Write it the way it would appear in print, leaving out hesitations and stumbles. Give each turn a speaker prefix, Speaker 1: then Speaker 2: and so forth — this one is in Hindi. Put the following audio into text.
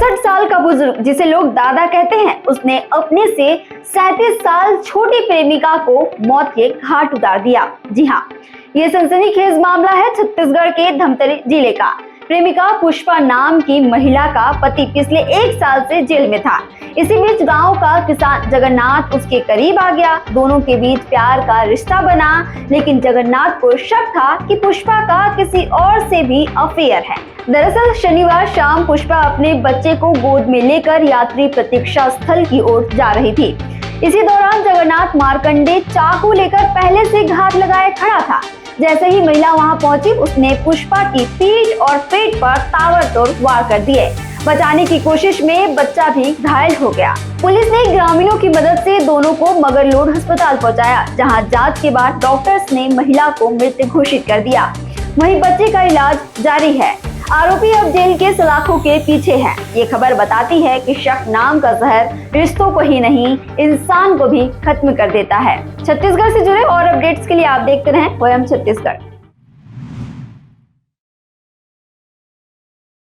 Speaker 1: 67 साल का बुजुर्ग, जिसे लोग दादा कहते हैं, उसने अपने से 37 साल छोटी प्रेमिका को मौत के घाट उतार दिया। जी हाँ, ये सनसनीखेज मामला है छत्तीसगढ़ के धमतरी जिले का। प्रेमिका पुष्पा नाम की महिला का पति पिछले 1 साल से जेल में था। इसी बीच गांव का किसान जगन्नाथ उसके करीब आ गया। दोनों के बीच प्यार का रिश्ता बना, लेकिन जगन्नाथ को शक था कि पुष्पा का किसी और से भी अफेयर है। दरअसल शनिवार शाम पुष्पा अपने बच्चे को गोद में लेकर यात्री प्रतीक्षा स्थल की ओर जा रही थी। इसी दौरान जगन्नाथ मार्कंडे चाकू लेकर पहले से घात लगाए खड़ा था। जैसे ही महिला वहां पहुंची, उसने पुष्पा की पीठ और पेट पर ताबड़तोड़ वार कर दिए। बचाने की कोशिश में बच्चा भी घायल हो गया। पुलिस ने ग्रामीणों की मदद से दोनों को मगरलोड अस्पताल पहुंचाया, जहां जांच के बाद डॉक्टर्स ने महिला को मृत घोषित कर दिया। वहीं बच्चे का इलाज जारी है। आरोपी अब जेल के सलाखों के पीछे है। ये खबर बताती है कि शक नाम का जहर रिश्तों को ही नहीं, इंसान को भी खत्म कर देता है। छत्तीसगढ़ से जुड़े और अपडेट्स के लिए आप देखते रहें वोयम छत्तीसगढ़।